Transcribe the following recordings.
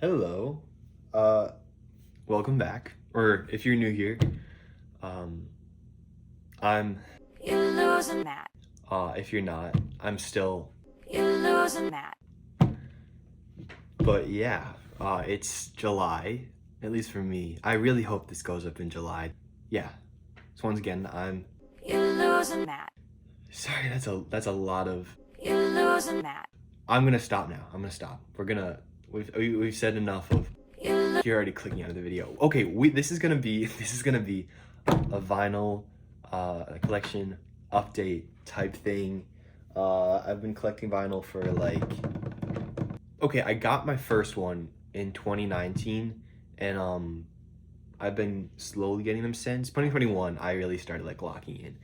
Hello. Uh, Welcome back. Or if you're new here, um, I'm, You're losing that. if you're not, I'm still, You're losing that. but yeah, it's July, at least for me. I really hope this goes up in July. Yeah. So once again, You're losing that. sorry, that's a lot of, You're losing that. I'm gonna stop now. I'm gonna stop. We've said enough of, you're already clicking out of the video. Okay, this is gonna be a vinyl collection update type thing. I've been collecting vinyl for like, okay, I got my first one in 2019, and I've been slowly getting them since 2021. I really started like locking in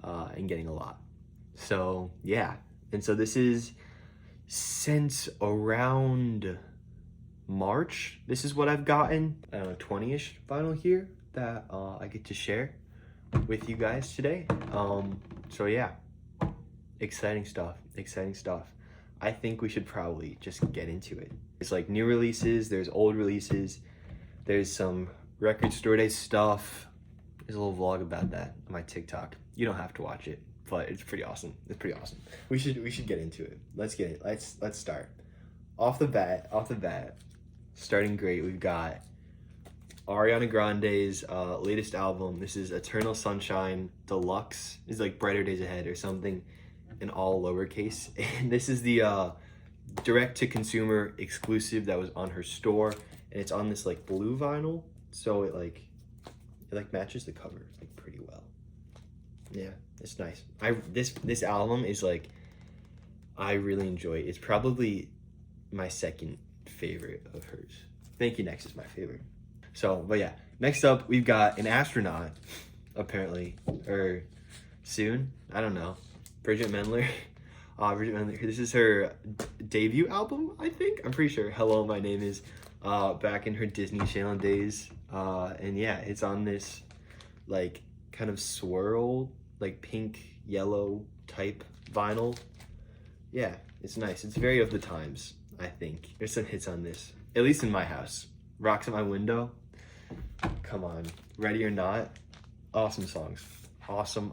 and getting a lot. So yeah, and so this is since around March. This is what I've gotten. I don't know, 20-ish vinyl here that I get to share with you guys today. So yeah, exciting stuff. I think we should probably just get into it. It's like new releases, there's old releases, there's some record store day stuff. There's a little vlog about that on my TikTok. You don't have to watch it, but it's pretty awesome. We should get into it. Let's start. Off the bat, starting great, we've got Ariana Grande's latest album. This is Eternal Sunshine Deluxe. It's like Brighter Days Ahead or something in all lowercase. And this is the direct-to-consumer exclusive that was on her store. And it's on this like blue vinyl. So it matches the cover like pretty well. Yeah, it's nice. This album is like, I really enjoy it. It's probably my second favorite of hers. Thank You Next is my favorite. So, but yeah, next up we've got an astronaut, apparently, or soon. I don't know. Bridget Mendler. This is her debut album, I think. I'm pretty sure. Hello, My Name Is. Back in her Disney Channel days. And yeah, it's on this like kind of swirl, like pink, yellow type vinyl. Yeah, it's nice. It's very of the times, I think. There's some hits on this, at least in my house. Rocks at My Window. Come on. Ready or Not. Awesome songs. Awesome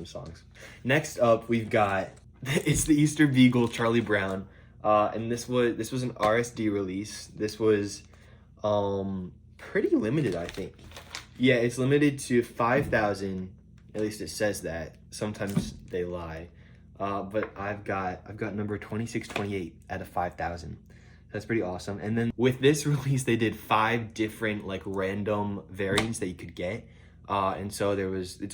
songs. Next up, we've got, it's the Easter Beagle, Charlie Brown. And this was an RSD release. This was pretty limited, I think. Yeah, it's limited to 5,000. At least it says that. Sometimes they lie. But I've got number 2628 out of 5,000. That's pretty awesome. And then with this release, they did 5 different like random variants that you could get. And so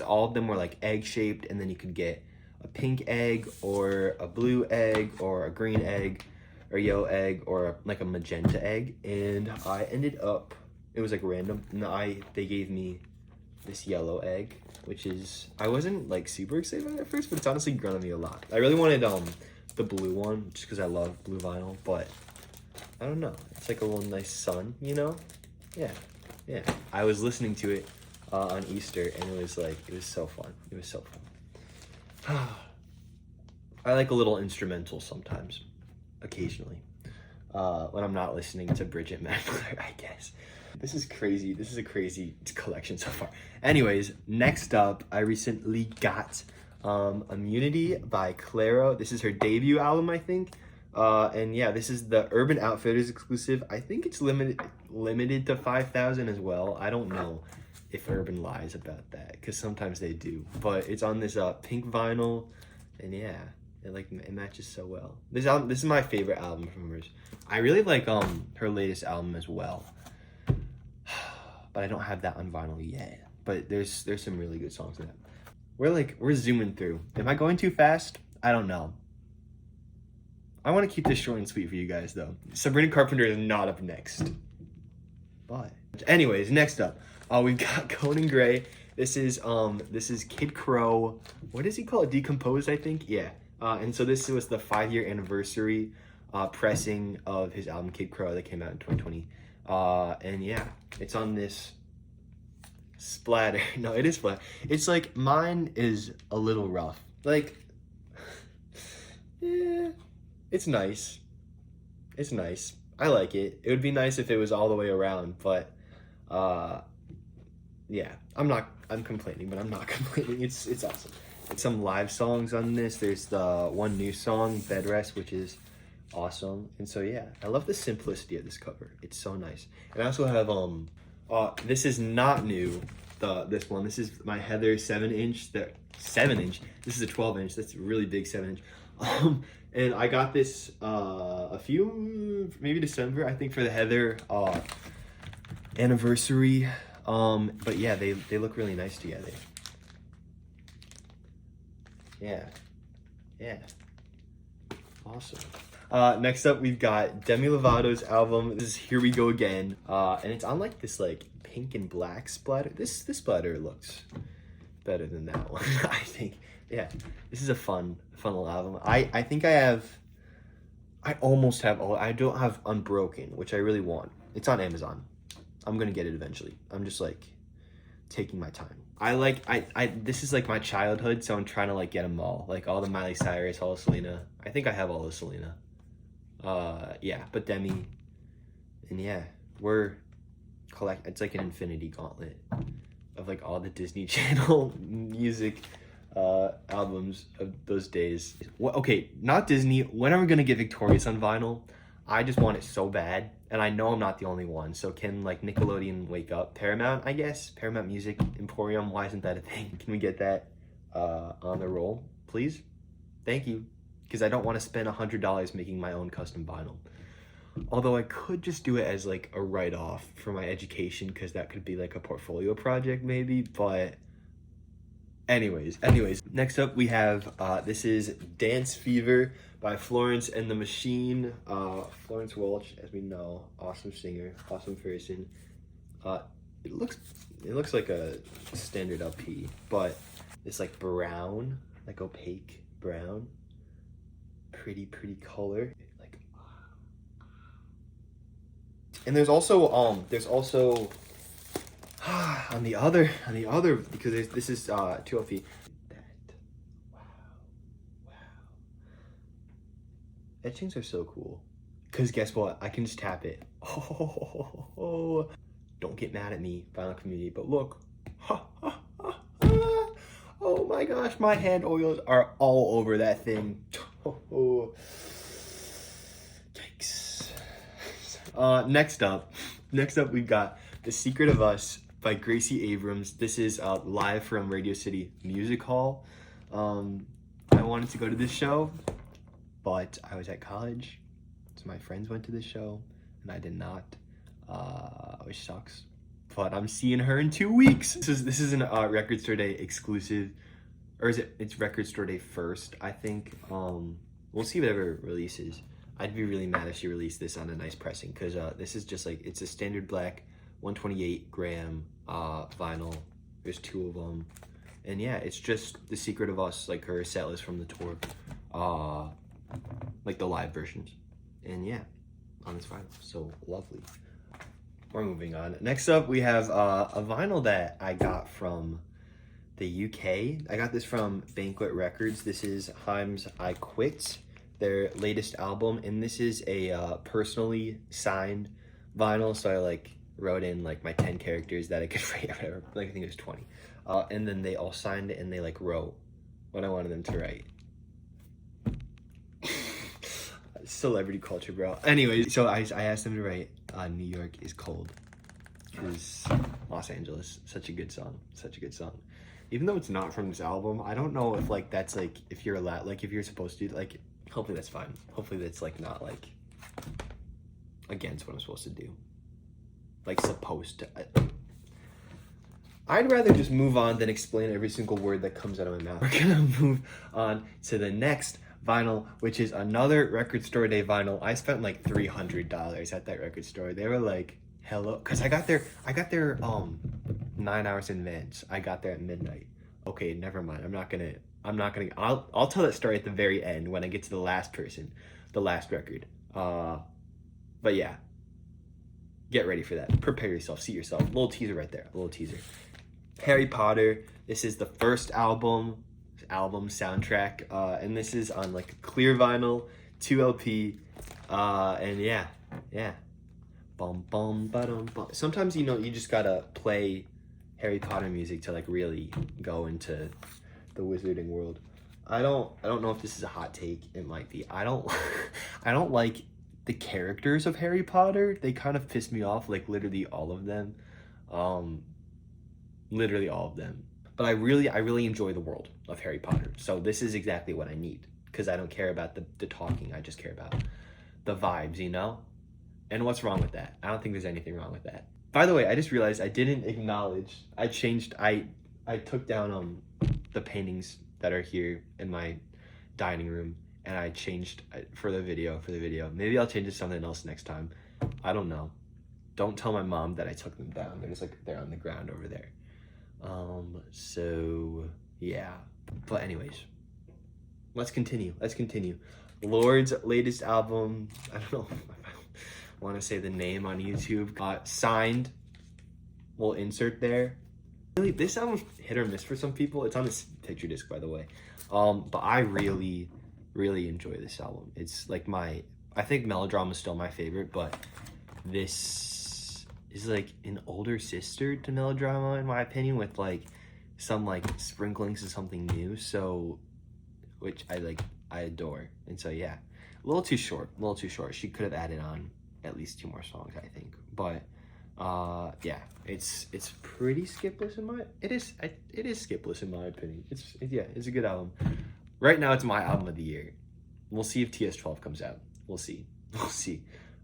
all of them were like egg shaped, and then you could get a pink egg or a blue egg or a green egg or yellow egg or like a magenta egg. And I ended up, it was like random, and they gave me this yellow egg, which is, I wasn't like super excited about it at first, but it's honestly grown on me a lot. I really wanted the blue one just because I love blue vinyl, but I don't know, it's like a little nice sun, you know? Yeah. I was listening to it on Easter, and it was so fun. I like a little instrumental sometimes, occasionally, when I'm not listening to Bridget Mendler, I guess. This is crazy. This is a crazy collection so far. Anyways, next up, I recently got Immunity by Clairo. This is her debut album, I think. And yeah, this is the Urban Outfitters exclusive. I think it's limited to 5,000 as well. I don't know if Urban lies about that, because sometimes they do. But it's on this pink vinyl, and yeah, it matches so well. This is my favorite album from hers. I really like her latest album as well. But I don't have that on vinyl yet. But there's some really good songs in it. We're zooming through. Am I going too fast? I don't know. I want to keep this short and sweet for you guys though. Sabrina Carpenter is not up next. But anyways, next up, we've got Conan Gray. This is Kid Crow. What does he call it? Decomposed, I think. Yeah. And so this was the 5-year anniversary pressing of his album Kid Crow that came out in 2020. And yeah, it's on this splatter. No, it is splatter. It's like, mine is a little rough. Like, yeah, it's nice. I like it. It would be nice if it was all the way around, but yeah, I'm complaining, but I'm not complaining. It's awesome. It's some live songs on this. There's the one new song, Bed Rest, which is awesome. And so yeah, I love the simplicity of this cover. It's so nice. And I also have this is not new. This one. This is my Heather 7-inch. The 7-inch. This is a 12-inch. That's a really big 7-inch. And I got this maybe December, I think, for the Heather anniversary. But yeah, they look really nice together. Yeah. Awesome. Next up, we've got Demi Lovato's album. This is Here We Go Again. And it's on like this like pink and black splatter. This splatter looks better than that one, I think. Yeah, this is a fun little album. I think I almost have all. I don't have Unbroken, which I really want. It's on Amazon. I'm gonna get it eventually. I'm just like taking my time. This is like my childhood, so I'm trying to like get them all. Like all the Miley Cyrus, all of Selena. I think I have all of Selena. Yeah, but Demi. And yeah, it's like an infinity gauntlet of like all the Disney Channel music albums of those days. Okay, not Disney. When are we gonna get Victorious on vinyl? I just want it so bad, and I know I'm not the only one. So can like Nickelodeon wake up? Paramount, I guess. Paramount Music Emporium. Why isn't that a thing? Can we get that on the roll, please? Thank you, because I don't want to spend $100 making my own custom vinyl. Although I could just do it as like a write-off for my education, because that could be like a portfolio project maybe. But anyways, next up we have this is Dance Fever by Florence and the Machine. Florence Welch, as we know, awesome singer, awesome person. It looks like a standard LP, but it's like brown, like opaque brown. Pretty color. Like, and there's also on the other because this is 2 LP. Wow. Etchings are so cool. Cause guess what? I can just tap it. Oh, don't get mad at me, vinyl community. But look, oh my gosh, my hand oils are all over that thing. Oh, yikes. Next up, we've got The Secret of Us by Gracie Abrams. This is live from Radio City Music Hall. I wanted to go to this show, but I was at college, so my friends went to this show, and I did not, which sucks. But I'm seeing her in 2 weeks. This is an Record Store Day exclusive, or it's Record Store Day first, I think. We'll see whatever releases. I'd be really mad if she released this on a nice pressing, because this is just like, it's a standard black 128 gram vinyl. There's 2 of them, and yeah, it's just The Secret of Us, like her set list from the tour, like the live versions, and yeah, on this vinyl. So lovely. We're moving on. Next up, we have a vinyl that I got from the UK. I got this from Banquet Records. This is Haim's I Quit, their latest album, and this is a personally signed vinyl. So I like wrote in like my 10 characters that I could write, or whatever. Like I think it was 20. And then they all signed it, and they like wrote what I wanted them to write. Celebrity culture, bro. Anyways, so I asked them to write New York is Cold, because Los Angeles, such a good song. Even though it's not from this album, I don't know if like that's like, if you're allowed, like if you're supposed to, like, hopefully that's fine. Hopefully that's like not like against what I'm supposed to do. Like supposed to. I'd rather just move on than explain every single word that comes out of my mouth. We're gonna move on to the next vinyl, which is another Record Store Day vinyl. I spent like $300 at that record store. They were like, hello, because I got there 9 hours in advance. I got there at midnight. Okay, never mind. I'll tell that story at the very end when I get to the last record. But yeah, get ready for that. Prepare yourself, seat yourself. Little teaser right there, a little teaser. Harry Potter. This is the first album soundtrack, and this is on like clear vinyl, 2 LP, and yeah, yeah. Bum bum ba-dum bum. Sometimes, you know, you just gotta play Harry Potter music to like really go into the wizarding world. I don't know if this is a hot take. It might be. I don't I don't like the characters of Harry Potter. They kind of piss me off, like literally all of them. Literally all of them. But I really enjoy the world of Harry Potter. So this is exactly what I need, because I don't care about the talking. I just care about the vibes, you know? And what's wrong with that? I don't think there's anything wrong with that. By the way, I just realized I didn't acknowledge. I took down the paintings that are here in my dining room, and I changed for the video. Maybe I'll change it to something else next time. I don't know. Don't tell my mom that I took them down. They're just like, they're on the ground over there. So yeah. But anyways, let's continue. Lord's latest album, I don't know if I want to say the name on YouTube, Signed, we'll insert there. Really, this album's hit or miss for some people. It's on this picture disc, by the way. But I really enjoy this album. It's like I think Melodrama is still my favorite, but this is like an older sister to Melodrama, in my opinion, with like some like sprinklings of something new. So, which I adore. And so yeah, a little too short. She could have added on at least 2 more songs, I think. But yeah, it's pretty skipless it is skipless in my opinion. It's a good album. Right now it's my album of the year. We'll see if TS12 comes out. We'll see.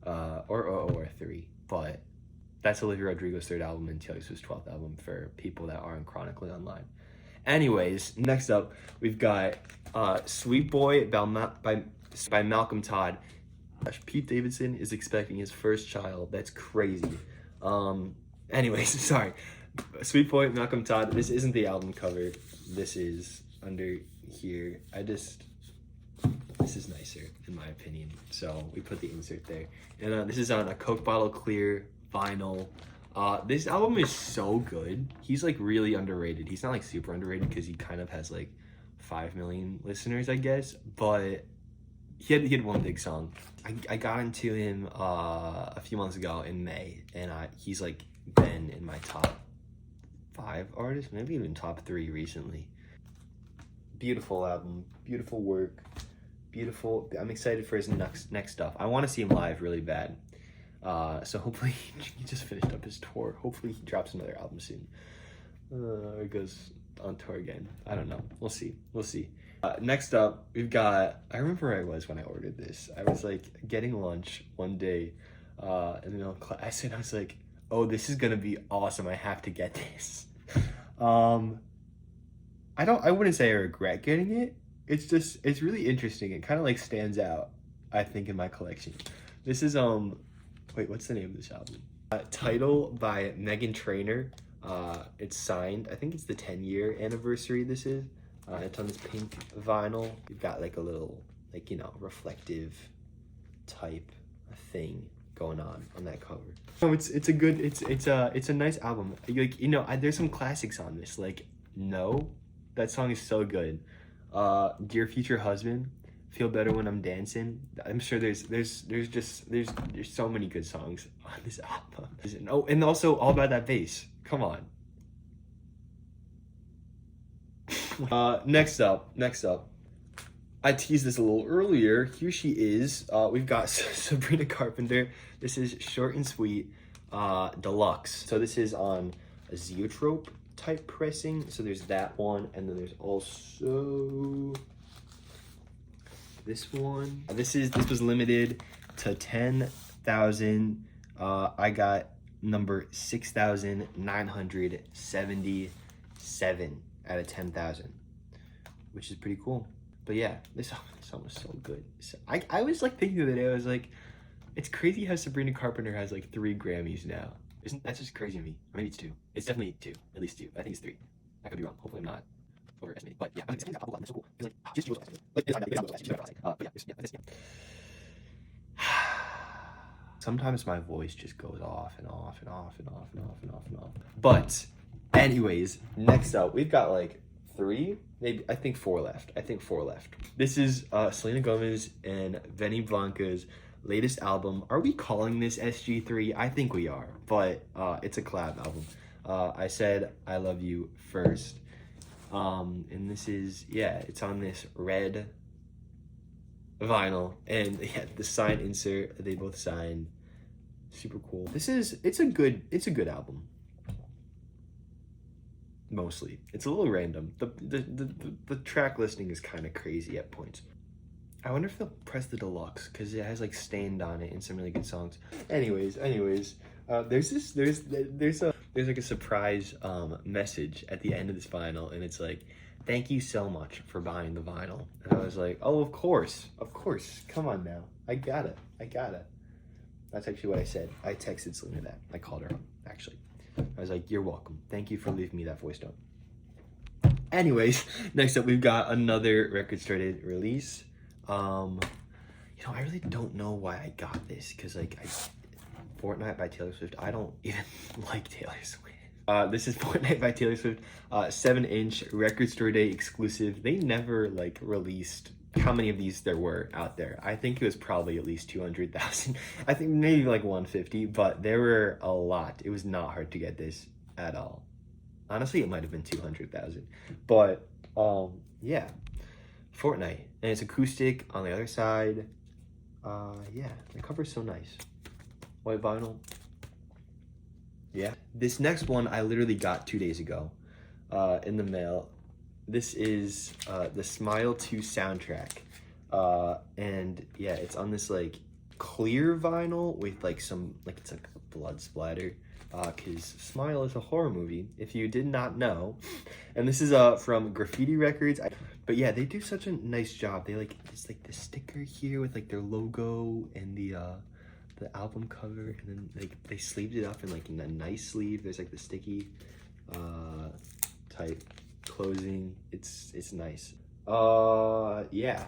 Or 3. But that's Olivia Rodrigo's 3rd album and Taylor Swift's 12th album for people that aren't chronically online. Anyways, next up we've got Sweet Boy by Malcolm Todd. Pete Davidson is expecting his first child. That's crazy. Anyways, sorry. Sweet Boy, Malcolm Todd. This isn't the album cover. This is under here. This is nicer in my opinion. So we put the insert there. And this is on a Coke bottle clear vinyl. This album is so good. He's like really underrated. He's not like super underrated because he kind of has like 5 million listeners, I guess. But he had one big song. I got into him a few months ago in May, and he's like been in my top 5 artists, maybe even top 3 recently. Beautiful album, beautiful work, beautiful. I'm excited for his next stuff. I want to see him live really bad. So hopefully he just finished up his tour. Hopefully he drops another album soon. Or goes on tour again. I don't know. We'll see. Next up, we've got, I remember where I was when I ordered this. I was like getting lunch one day, and then I was like, oh, this is gonna be awesome. I have to get this. I wouldn't say I regret getting it. It's really interesting. It kind of like stands out, I think, in my collection. This is, wait, what's the name of this album? Title by Meghan Trainor. It's signed. I think it's the 10-year anniversary this is. It's on this pink vinyl. You've got like a little, like, you know, reflective type thing going on that cover. Oh, it's a nice album. Like, you know, there's some classics on this. Like, No, that song is so good. Dear Future Husband, Feel Better When I'm Dancing. I'm sure there's so many good songs on this album. Oh, and also All About That Bass. Come on. Next up. I teased this a little earlier. Here she is. We've got Sabrina Carpenter. This is Short and Sweet Deluxe. So this is on a Zoetrope type pressing. So there's that one, and then there's also this one. This was limited to 10,000. I got number 6,977 out of 10,000, which is pretty cool. But yeah, this song was so good. So I was like thinking the other day, I was like, it's crazy how Sabrina Carpenter has like 3 Grammys now. That's just crazy to me? Maybe it's 2. It's definitely 2, at least 2. I think it's 3. I could be wrong. Hopefully I'm not overestimating. But yeah, it's a couple of them. So cool. It's like just sometimes my voice just goes off and off and off and off and off and off and off. But anyways, next up, we've got like 3, maybe, I think 4 left. This is Selena Gomez and Benny Blanco's latest album. Are we calling this SG3? I think we are, but it's a collab album. I Said I Love You First. And this is, yeah, it's on this red vinyl, and yeah, the sign insert, they both signed. Super cool. It's a good album. Mostly. It's a little random. The track listing is kind of crazy at points. I wonder if they'll press the deluxe, because it has like Stained on it and some really good songs. Anyways, there's like a surprise message at the end of this vinyl, and it's like, thank you so much for buying the vinyl. And I was like, oh, of course, come on now, I got it. That's actually what I said. I texted Selena that. I called her up, actually. I was like, you're welcome, thank you for leaving me that voice note. Anyways, next up we've got another Record Store Day release. I really don't know why I got this, because like Fortnite by Taylor Swift. I don't even like Taylor Swift. This is Fortnite by Taylor Swift, 7-inch Record Store Day exclusive. They never like released how many of these there were out there. I think it was probably at least 200,000. I think maybe like 150, but there were a lot. It was not hard to get this at all. Honestly, it might have been 200,000, but yeah, Fortnite, and it's acoustic on the other side. Yeah, the cover's so nice. White vinyl. Yeah. This next one I literally got 2 days ago in the mail. This is the Smile 2 soundtrack. And yeah, it's on this like clear vinyl with like some, like it's like a blood splatter. Because Smile is a horror movie, if you did not know. And this is from Graffiti Records. But yeah, they do such a nice job. They like, it's like the sticker here with like their logo and the album cover, and then like they sleeved it up in like in a nice sleeve. There's like the sticky type closing. It's nice. Yeah.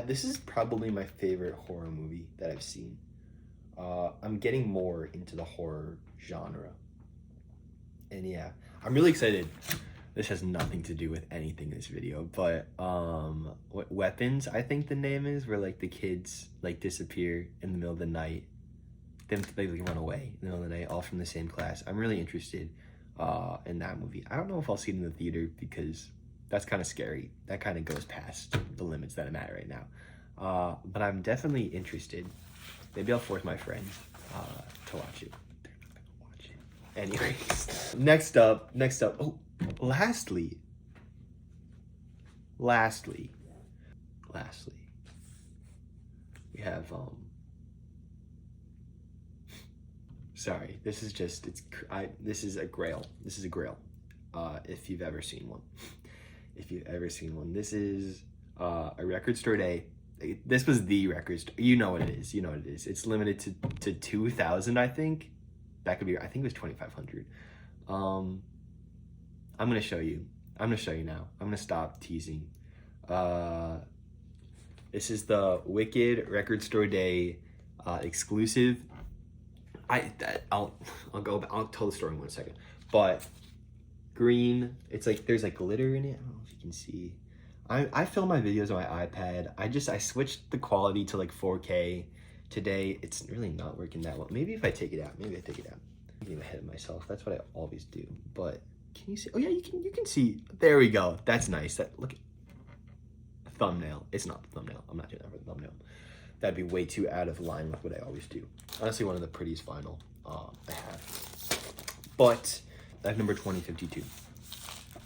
This is probably my favorite horror movie that I've seen. I'm getting more into the horror genre, and yeah, I'm really excited. This has nothing to do with anything in this video, but what Weapons, I think the name is, where like the kids like disappear in the middle of the night, they like run away in the middle of the night, all from the same class. I'm really interested in that movie. I don't know if I'll see it in the theater, because that's kind of scary. That kind of goes past the limits that I'm at right now, but I'm definitely interested. Maybe I'll force my friends to watch it. They're not gonna watch it. Anyways, next up. Oh, lastly, we have sorry, this is just this is a grail. If you've ever seen one. This is a Record Store Day. This was the record store. You know what it is. It's limited to 2,000, I think. That could be, I think it was 2,500. I'm gonna show you now. I'm gonna stop teasing. This is the Wicked Record Store Day exclusive. I'll tell the story in 1 second. But green, it's like there's like glitter in it. I don't know if you can see. I film my videos on my iPad. I switched the quality to like 4K today. It's really not working that well. Maybe if I take it out. I'm getting ahead of myself. That's what I always do. But can you see? Oh yeah, you can see. There we go. That's nice. Look at thumbnail. It's not the thumbnail. I'm not doing that for the thumbnail. That'd be way too out of line with what I always do. Honestly, one of the prettiest vinyl I have. But I have number 2052.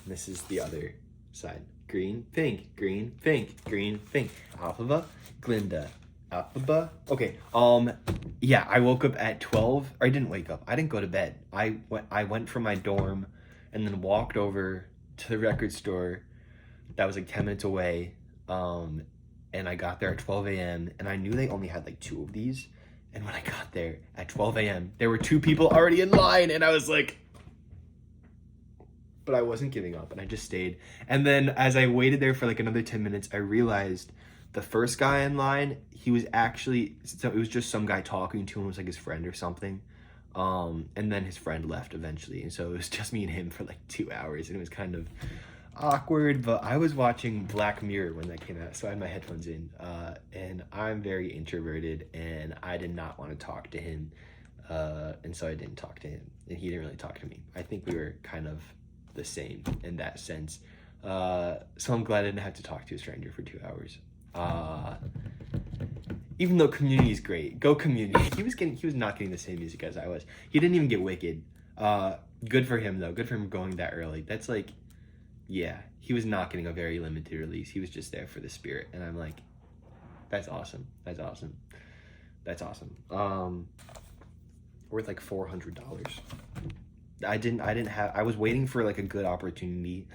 This is the other side. Green, pink, green, pink, green, pink. Alphaba, Glinda, Alphaba. Okay, yeah, I woke up at 12, or I didn't wake up. I didn't go to bed. I went from my dorm and then walked over to the record store that was like 10 minutes away. And I got there at 12 a.m. and I knew they only had like 2 of these. And when I got there at 12 a.m., there were 2 people already in line, and I was like, but I wasn't giving up, and I just stayed. And then as I waited there for like another 10 minutes, I realized the first guy in line, he was actually, so it was just some guy talking to him. It was like his friend or something. And then his friend left eventually. And so it was just me and him for like 2 hours, and it was kind of awkward, but I was watching Black Mirror when that came out, so I had my headphones in, and I'm very introverted, and I did not want to talk to him, and so I didn't talk to him, and he didn't really talk to me. I think we were kind of the same in that sense, so I'm glad I didn't have to talk to a stranger for 2 hours. Even though Community is great, go Community. He was not getting the same music as I was. He didn't even get Wicked. Good for him though. Good for him going that early. That's like, yeah, he was not getting a very limited release. He was just there for the spirit, and I'm like, that's awesome. That's awesome. That's awesome. Worth like $400. I was waiting for like a good opportunity.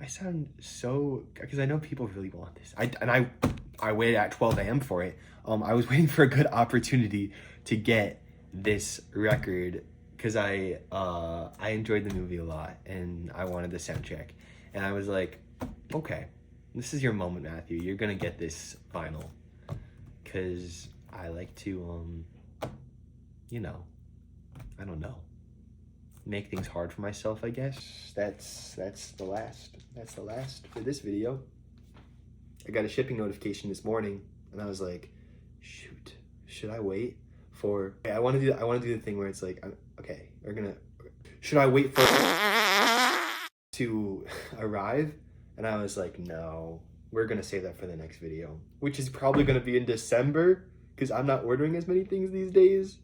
I sound so, because I know people really want this. I waited at 12 a.m. for it. I was waiting for a good opportunity to get this record because I enjoyed the movie a lot and I wanted the soundtrack. And I was like, okay, this is your moment, Matthew. You're gonna get this vinyl because I like to, you know, I don't know, make things hard for myself, I guess. That's the last for this video. I got a shipping notification this morning, and I was like, shoot, should I wait for? I want to do the thing where it's like, okay, should I wait for to arrive? And I was like, no, we're gonna save that for the next video, which is probably gonna be in December because I'm not ordering as many things these days.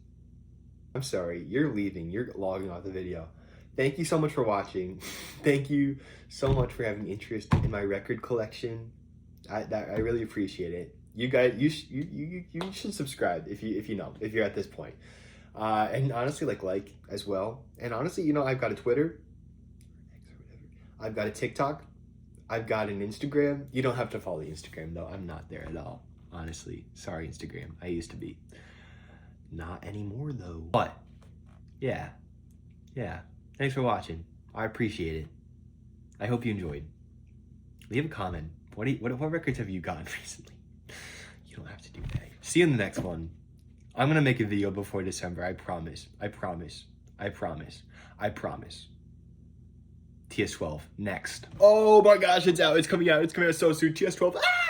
I'm sorry, you're leaving. You're logging off the video. Thank you so much for watching. Thank you so much for having interest in my record collection. I really appreciate it. You guys, you should subscribe if you're at this point. And honestly, like as well. And honestly, you know, I've got a Twitter. I've got a TikTok. I've got an Instagram. You don't have to follow the Instagram though. I'm not there at all. Honestly, sorry Instagram. I used to be. Not anymore though. But yeah. Thanks for watching. I appreciate it. I hope you enjoyed. Leave a comment. What records have you gotten recently? You don't have to do that. See you in the next one. I'm gonna make a video before December. I promise. TS12 next. Oh my gosh, it's out. It's coming out so soon. TS12. Ah!